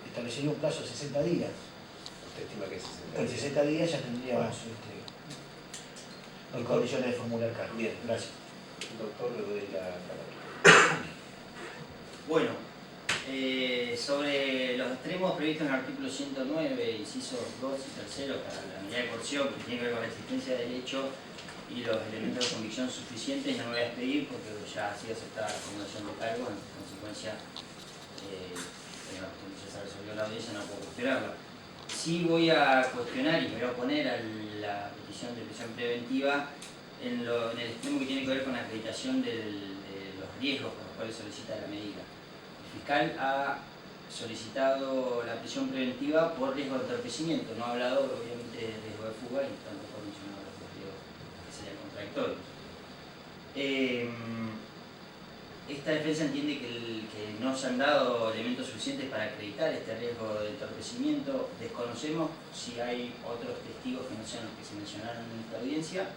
establecería un plazo de 60 días.
se estima que es 60
En
días.
60 días ya tendríamos en condiciones de formular cargo.
Bien.
Gracias.
Doctor, le doy la palabra.
Bueno, sobre los extremos previstos en el artículo 109, incisos 2 y 3, para la medida de coerción que tiene que ver con la existencia de derecho y los elementos de convicción suficientes, no me voy a despedir porque ya ha sido aceptada la formulación de cargo, en consecuencia, ya se resolvió la audiencia, no puedo cuestionarla. Sí voy a cuestionar y me voy a oponer a la petición de prisión preventiva en el extremo que tiene que ver con la acreditación de los riesgos por los cuales solicita la medida. El fiscal ha solicitado la prisión preventiva por riesgo de entorpecimiento, no ha hablado obviamente de riesgo de fuga y tampoco ha mencionado los riesgos que serían contradictorios. Esta defensa entiende que no se han dado elementos suficientes para acreditar este riesgo de entorpecimiento. Desconocemos si hay otros testigos que no sean los que se mencionaron en esta audiencia.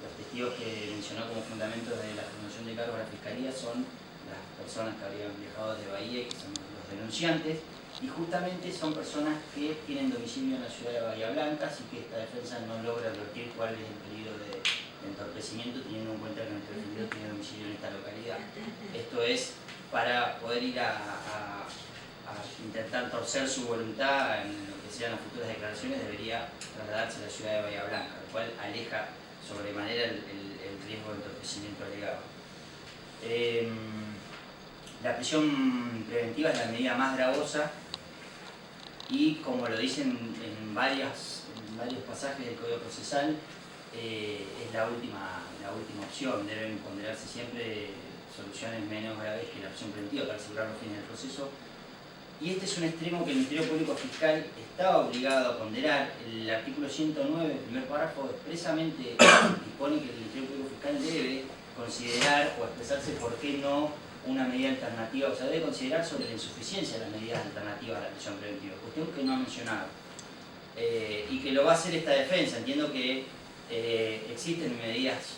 Los testigos que mencionó como fundamentos de la formulación de cargos a la Fiscalía son las personas que habrían viajado desde Bahía, que son los denunciantes, y justamente son personas que tienen domicilio en la ciudad de Bahía Blanca, así que esta defensa no logra advertir cuál es el peligro de entorpecimiento, teniendo en cuenta que nuestro defendido tiene domicilio en esta localidad. Esto es para poder ir a intentar torcer su voluntad en lo que sean las futuras declaraciones, debería trasladarse a la ciudad de Bahía Blanca, lo cual aleja sobremanera el riesgo de entorpecimiento alegado. La prisión preventiva es la medida más gravosa y, como lo dicen en varios pasajes del Código Procesal, es la última opción. Deben ponderarse siempre soluciones menos graves que la prisión preventiva para asegurar los fines del proceso. Y este es un extremo que el Ministerio Público Fiscal estaba obligado a ponderar. El artículo 109, el primer párrafo, expresamente dispone que el Ministerio Público Fiscal debe considerar o expresarse por qué no una medida alternativa, o sea, debe considerar sobre la insuficiencia de las medidas alternativas a la prisión preventiva, cuestión que no ha mencionado. Y que lo va a hacer esta defensa. Entiendo que existen medidas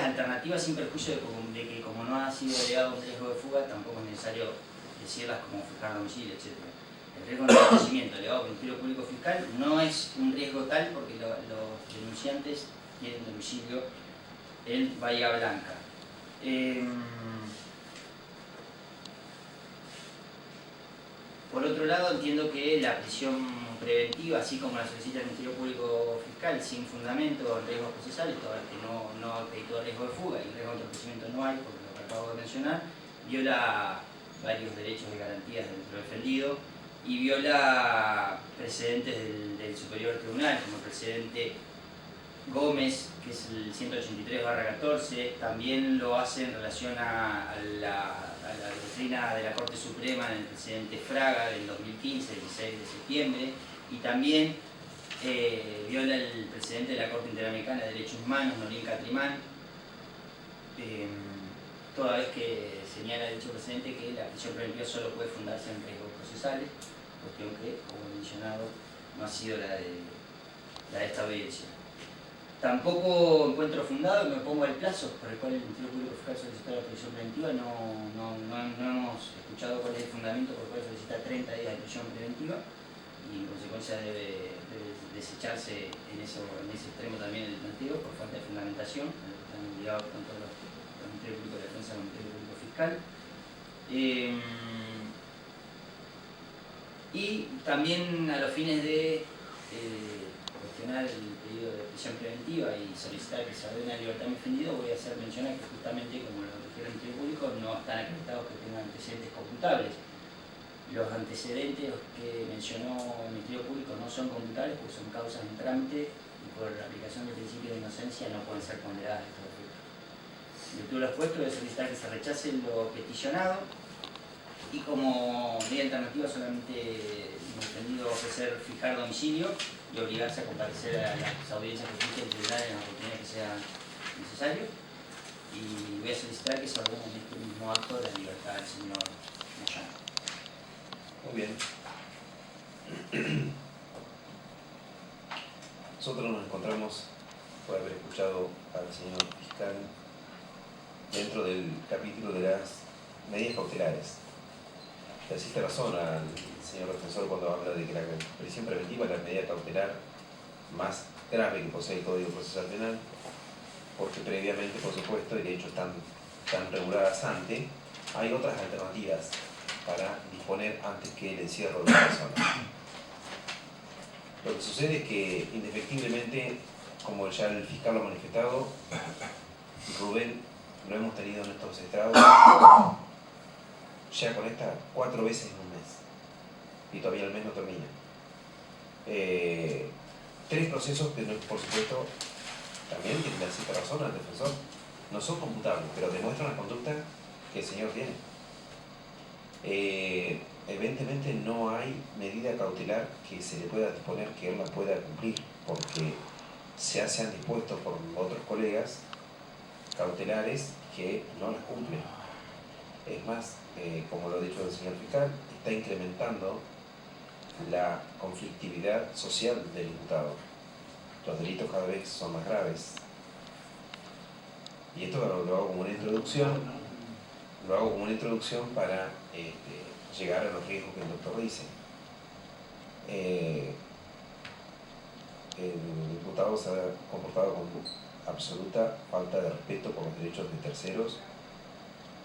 alternativas sin perjuicio de que como no ha sido alegado un riesgo de fuga, tampoco es necesario decirlas como fijar domicilio, etc. El riesgo de entorpecimiento alegado por el Ministerio Público Fiscal no es un riesgo tal porque los denunciantes tienen domicilio en Bahía Blanca. Por otro lado, entiendo que la prisión preventiva, así como la solicita el Ministerio Público Fiscal, sin fundamento en riesgos procesales, toda vez que no acreditó riesgo de fuga y riesgo de entorpecimiento no hay, porque lo que acabo de mencionar, viola varios derechos y garantías del defendido y viola precedentes del Superior Tribunal, como el precedente Gómez, que es el 183/14, también lo hace en relación a la doctrina de la Corte Suprema en el precedente Fraga del 2015, el 16 de septiembre, y también viola el precedente de la Corte Interamericana de Derechos Humanos, Norín Catrimán, toda vez que señala dicho precedente que la prisión preventiva solo puede fundarse en riesgos procesales, cuestión que, como he mencionado, no ha sido la de esta audiencia. Tampoco encuentro fundado y me pongo al plazo por el cual el Ministerio Público Fiscal solicitó la prisión preventiva. No hemos escuchado cuál es el fundamento por el cual solicita 30 días de prisión preventiva y en consecuencia debe desecharse en ese extremo también el planteo por falta de fundamentación, están obligados tanto los Ministerios Públicos de Defensa como el Ministerio Público Fiscal. Y también a los fines de cuestionar el pedido de prisión preventiva y solicitar que se ordene la libertad de mi defendido, voy a hacer mención a que justamente, como lo refiere el Ministerio Público, no están acreditados que tengan antecedentes computables. Los antecedentes que mencionó el Ministerio Público no son computables porque son causas en trámite y por la aplicación del principio de inocencia no pueden ser ponderadas estos efectos. En virtud de lo expuesto, voy a solicitar que se rechace lo peticionado y como medida alternativa solamente mi defendido ofrecer fijar domicilio y obligarse a comparecer a las audiencias que existen en tribunal en la oportunidad que sea necesario, y voy a solicitar que se ordene en este mismo acto la libertad del señor Moyano.
Muy bien. Nosotros nos encontramos, por haber escuchado al señor fiscal, dentro del capítulo de las medidas cautelares. le asiste razón al señor defensor cuando habla de que la prisión preventiva es la medida cautelar más grave que posee el Código Procesal Penal, porque previamente, por supuesto, y de hecho están reguladas antes, hay otras alternativas para disponer antes que el encierro de la persona. Lo que sucede es que, indefectiblemente, como ya el fiscal lo ha manifestado, Rubén lo hemos tenido en estos estrados ya con esta 4 veces en un mes, y todavía el mes no termina. 3 procesos que, por supuesto, también tienen la cita razón al defensor, no son computables, pero demuestran la conducta que el señor tiene. Evidentemente no hay medida cautelar que se le pueda disponer que él la pueda cumplir, porque ya se han dispuesto por otros colegas cautelares que no las cumplen. Es más, como lo ha dicho el señor fiscal, está incrementando la conflictividad social del imputado. Los delitos cada vez son más graves. Y esto lo hago como una introducción, para llegar a los riesgos que el doctor dice. El imputado se ha comportado con absoluta falta de respeto por los derechos de terceros,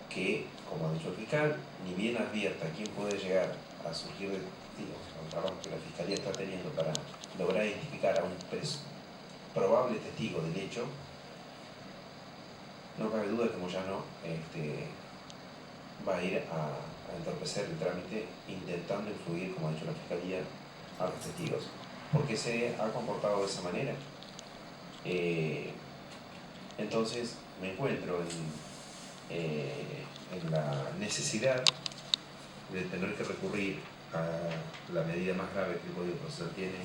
que, como ha dicho el fiscal, ni bien advierta quién puede llegar a surgir de testigos, el trabajo que la Fiscalía está teniendo para lograr identificar a un probable testigo del hecho, no cabe duda que Moyano va a ir a entorpecer el trámite intentando influir, como ha dicho la Fiscalía, a los testigos. ¿Por qué se ha comportado de esa manera? Entonces me encuentro en la necesidad de tener que recurrir a la medida más grave que el Código Procesal tiene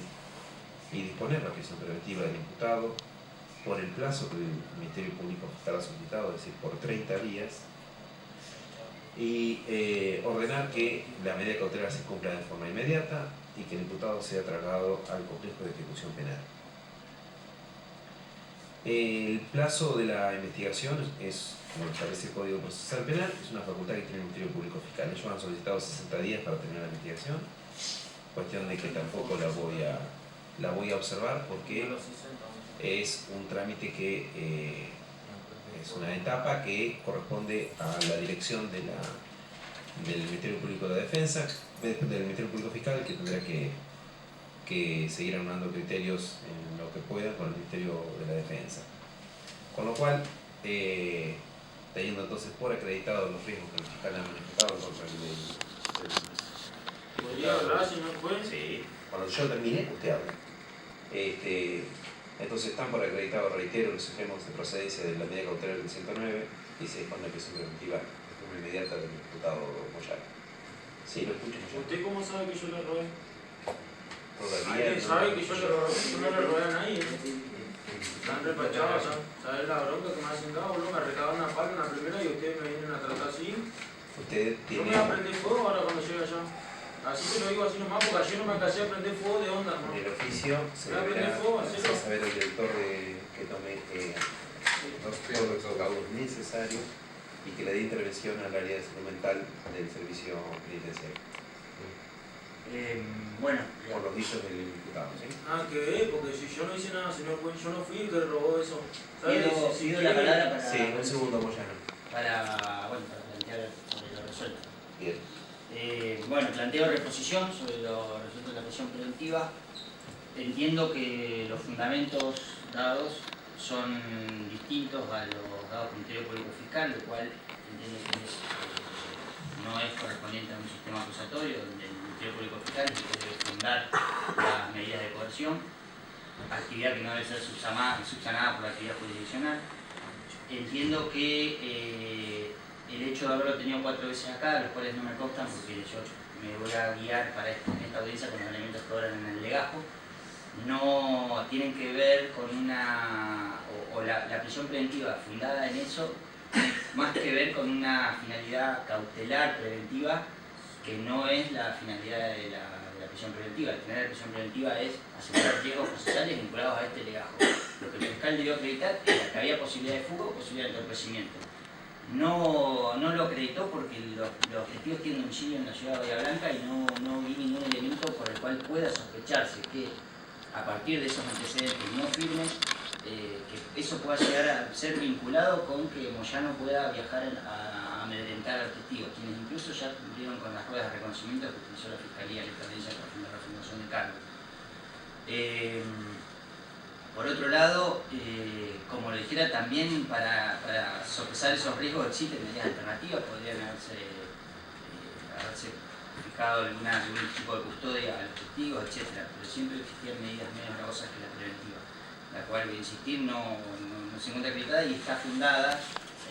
y disponer la prisión preventiva del imputado por el plazo que el Ministerio Público Fiscal ha solicitado, es decir, por 30 días, y ordenar que la medida cautelar se cumpla de forma inmediata y que el imputado sea trasladado al complejo de ejecución penal. El plazo de la investigación es, como establece el Código Procesal Penal, es una facultad que tiene el Ministerio Público Fiscal. Ellos han solicitado 60 días para terminar la investigación, cuestión de que tampoco la voy a observar porque es un trámite que es una etapa que corresponde a la dirección del Ministerio Público de Defensa, del Ministerio Público Fiscal, que tendrá que seguir aunando criterios en lo que pueda con el Ministerio de la Defensa. Con lo cual, teniendo entonces por acreditado los riesgos que el fiscal ha manifestado contra
¿Podría hablar, señor juez?
Sí, cuando yo termine, usted habla. Entonces están por acreditado, reitero, los efectos de procedencia de la medida cautelar del 109 y se dispone de prisión preventiva de forma inmediata del imputado Moyano. Sí, lo escucho.
¿Usted cómo sabe que yo le robé?
Todavía
¿Alguien sabe que yo le robé? Yo no le robé a nadie. Están repachados, ¿sabes la bronca que me hacen dado? Boludo, me recaban una pala en la primera y ustedes me vienen a tratar así.
Usted
Yo
tiene...
me voy a prender fuego ahora cuando llegue allá. Así te lo digo así nomás, porque ayer no me alcancé a prender fuego de onda, ¿no?
En el oficio se deberá saber el director que tome todos los recaudos necesarios y que le dé intervención al área de salud mental del servicio penitenciario.
Bueno,
por los dichos del imputado, ¿sí?
Ah, que ve, porque si yo no hice nada, señor juez, yo no fui el que robó eso.
pido la palabra para...
Sí, un segundo, Moyano.
Para plantear sobre lo resuelto.
Bien.
Bueno, planteo reposición sobre lo resuelto de la prisión preventiva. Entiendo que los fundamentos dados son distintos a los dados por el Ministerio Público Fiscal, lo cual entiendo que no es correspondiente a un sistema acusatorio donde el Ministerio Público Fiscal debe fundar las medidas de coerción, actividad que no debe ser subsanada por la actividad jurisdiccional. Entiendo que el hecho de haberlo tenido 4 veces acá, los cuales no me constan porque yo me voy a guiar para en esta audiencia con los elementos que obran en el legajo, no tienen que ver con la prisión preventiva fundada en eso, más que ver con una finalidad cautelar preventiva que no es la finalidad de la prisión preventiva. La finalidad de la prisión preventiva es asegurar riesgos procesales vinculados a este legajo. Lo que el fiscal debió acreditar era que había posibilidad de fuga o posibilidad de entorpecimiento. no lo acreditó porque los testigos tienen domicilio en la ciudad de Bahía Blanca y no vi ningún elemento por el cual pueda sospecharse que a partir de esos antecedentes no firmes, que eso pueda llegar a ser vinculado con que Moyano pueda viajar a amedrentar al testigo, quienes incluso ya cumplieron con las ruedas de reconocimiento que utilizó la Fiscalía en esta audiencia para la fundación de cargo. Por otro lado, como le dijera, también para sopesar esos riesgos existen medidas alternativas, podrían haberse fijado algún tipo de custodia a los testigos, etc. Pero siempre existían medidas menos gravosas que la preventiva, la cual, voy a insistir, no se encuentra acreditada y está fundada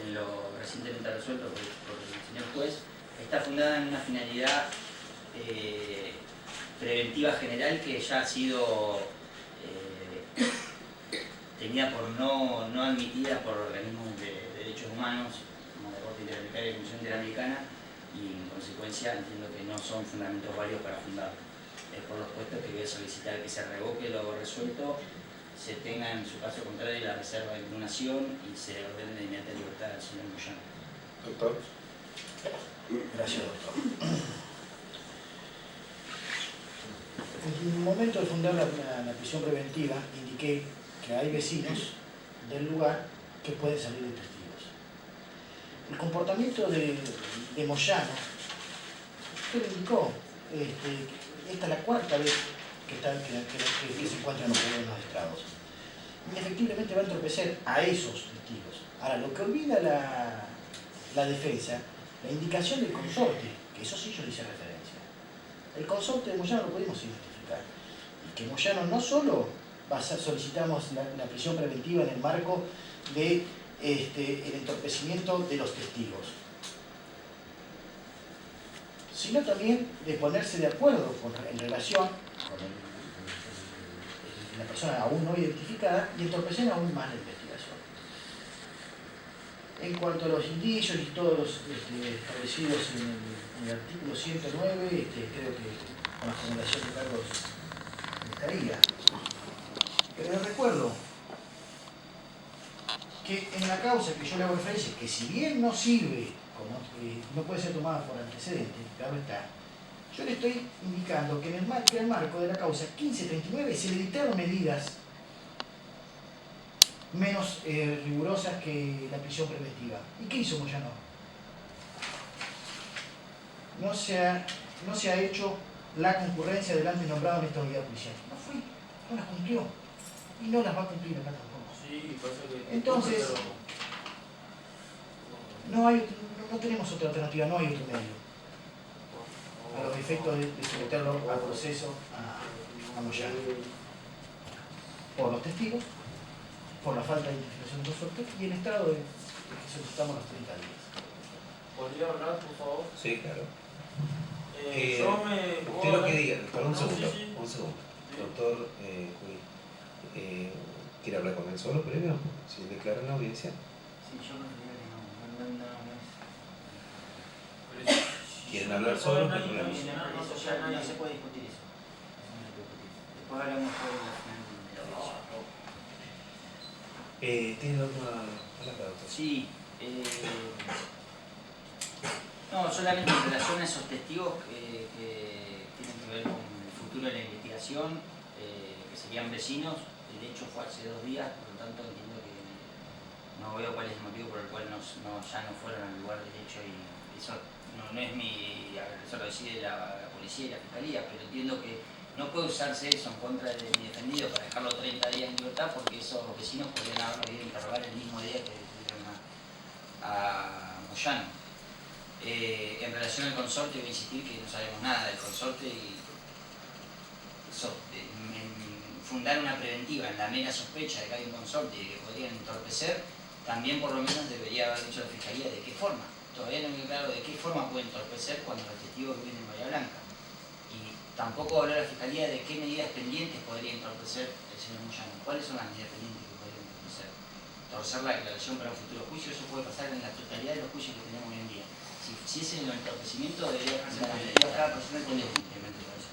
en lo recientemente resuelto por el señor juez, está fundada en una finalidad preventiva general que ya ha sido tenida por no admitida por organismos de derechos humanos como la Corte Interamericana y la Comisión Interamericana, y en consecuencia entiendo que no son fundamentos válidos para fundarlo. Es por los puestos que voy a solicitar que se revoque lo resuelto, se tenga en su caso contrario la reserva de impugnación y se ordene de inmediata libertad al señor Moyano.
Doctor.
Gracias, doctor. En el momento de fundar la prisión preventiva, indiqué que hay vecinos del lugar que pueden salir de testigos. El comportamiento de Moyano, usted lo indicó, esta es la cuarta vez que se encuentra en los estrados. Indefectiblemente va a entorpecer a esos testigos. Ahora, lo que olvida la defensa, la indicación del consorte, que eso sí yo le hice referencia. El consorte de Moyano lo pudimos identificar. Y que Moyano no solo solicitamos la prisión preventiva en el marco de el entorpecimiento de los testigos, sino también de ponerse de acuerdo en relación con la persona aún no identificada y entorpecer aún más la investigación. En cuanto a los indicios y todos los establecidos en el artículo 109, creo que con la formulación de cargos estaría. Pero les recuerdo que en la causa que yo le hago referencia, que si bien no sirve, no puede ser tomada por antecedente, claro está, yo le estoy indicando que en el marco de la causa 1539 se le dictaron medidas menos rigurosas que la prisión preventiva. ¿Y qué hizo Moyano? No se ha hecho la concurrencia delante nombrado en esta unidad policial. No las cumplió. Y no las va a cumplir acá tampoco.
Sí, pasa que...
Entonces, no tenemos otra alternativa, no hay otro medio. A los efectos de someterlo al proceso a Moyano. Por los testigos, por la falta de identificación de los sujetos y el estado de que solicitamos los 30 días.
¿Podría hablar, por favor?
Sí, claro.
Usted
lo que diga, perdón, un
No,
segundo.
sí.
Un segundo. Doctor, ¿quiere hablar con él solo previo? Si declara en la audiencia.
Sí, yo considero que no es.
¿Quieren hablar solo?
Nadie,
No hay problema.
Eso ya no se puede discutir eso. Después hablamos sobre la final de la audiencia.
¿Tiene alguna palabra, doctor?
Sí. No, solamente en relación a esos testigos que tienen que ver con el futuro de la investigación, que serían vecinos. El hecho fue hace 2 días, por lo tanto entiendo que no veo cuál es el motivo por el cual ya no fueron al lugar del hecho, y eso no es eso lo decide la policía y la fiscalía, pero entiendo que no puede usarse eso en contra de mi defendido para dejarlo 30 días en libertad, porque esos vecinos podrían haberlo ido a interrogar el mismo día que detuvieron a Moyano. En relación al consorte, voy a insistir que no sabemos nada del consorte y fundar una preventiva en la mera sospecha de que hay un consorte y que podrían entorpecer, también por lo menos debería haber dicho la fiscalía de qué forma. Todavía no me queda claro de qué forma puede entorpecer cuando los testigos viven en Bahía Blanca. Y tampoco habló la fiscalía de qué medidas pendientes podría entorpecer el señor Moyano. ¿Cuáles son las medidas pendientes que podrían entorpecer? Torcer la declaración para un futuro juicio, eso puede pasar en la totalidad de los juicios que tenemos hoy en día. Si es en el entorpecimiento, debería presentar las medidas cada persona con el complemento para eso.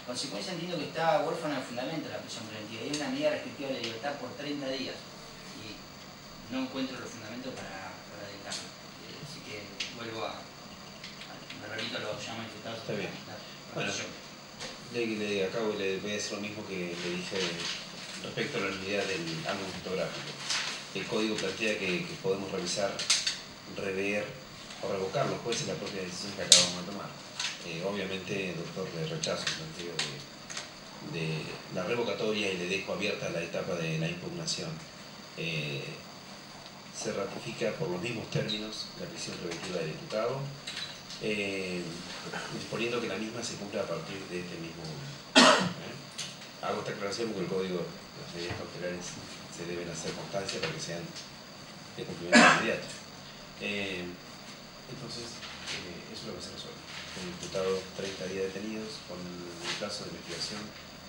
Consecuencia, entiendo que está huérfana de fundamento la prisión preventiva. Hay una medida restrictiva de libertad por 30 días. Y no encuentro los fundamentos para dictarlo. Así que vuelvo me repito a lo ya manifestado.
Está bien. Bueno, acabo le voy a decir lo mismo que le dije respecto a la unidad del ángulo fotográfico. El código plantea que podemos revisar, rever o revocar los jueces la propia decisión que acabamos de tomar. Obviamente, doctor, le rechazo el planteo de la revocatoria y le dejo abierta la etapa de la impugnación. Se ratifica por los mismos términos la prisión preventiva del imputado, disponiendo que la misma se cumpla a partir de este mismo momento. Hago esta aclaración porque el código, las medidas cautelares se deben hacer constancia para que sean de cumplimiento inmediato. Entonces, eso es lo que se resuelve. El imputado 30 días detenidos con el plazo de investigación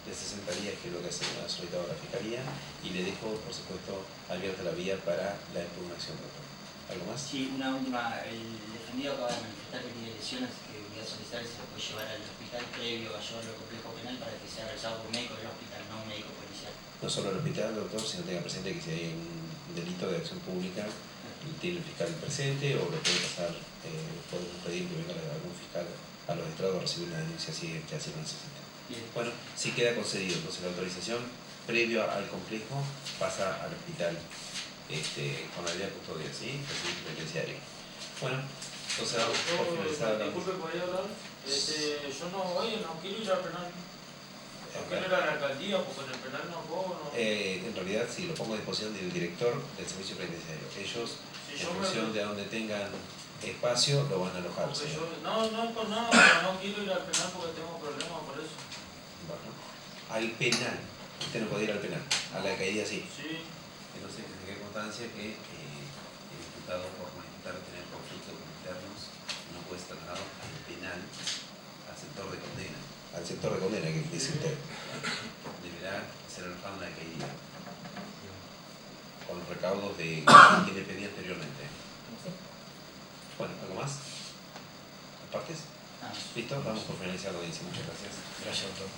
de 60 días, que es lo que ha solicitado la Fiscalía, y le dejo, por supuesto, abierta la vía para la impugnación, doctor. ¿Algo más?
Sí, una última. El defendido acaba de manifestar que tiene lesiones que voy a solicitar si se puede llevar al hospital previo a llevarlo al complejo penal para que sea realizado por médico del hospital, no un médico policial.
No solo al hospital, doctor, sino tenga presente que si hay un delito de acción pública, tiene el fiscal presente o le puede pasar, podemos pedir que venga algún fiscal a los estrados a recibir una denuncia si así lo necesita.
Bien.
Bueno, sí queda concedido, entonces la autorización previo al complejo pasa al hospital con la idea de custodia, ¿sí? Servicio penitenciario. Bueno, entonces por finalizar la...
Disculpe, ¿podría hablar? Yo no quiero ir al penal. Yo quiero ir a la alcaldía porque en el penal no puedo.
En realidad sí, lo pongo a disposición del director del servicio penitenciario. Ellos, en función de donde tengan espacio, lo van a alojar.
No es por nada, pero no quiero ir al penal porque tengo problemas por eso.
Bueno, al penal. Usted no puede ir al penal, a la caída sí.
Sí.
Entonces, que se quede constancia que el imputado, por manifestar tener conflictos internos, no puede ser trasladado al penal, al sector de condena. Al sector de condena, que dice usted. Deberá ser alojado en la caída, con los recaudos que le pedí anteriormente. Bueno, ¿algo más? ¿Partes? ¿Listo? Vamos por finalizar la audiencia. Muchas gracias.
Gracias, doctor.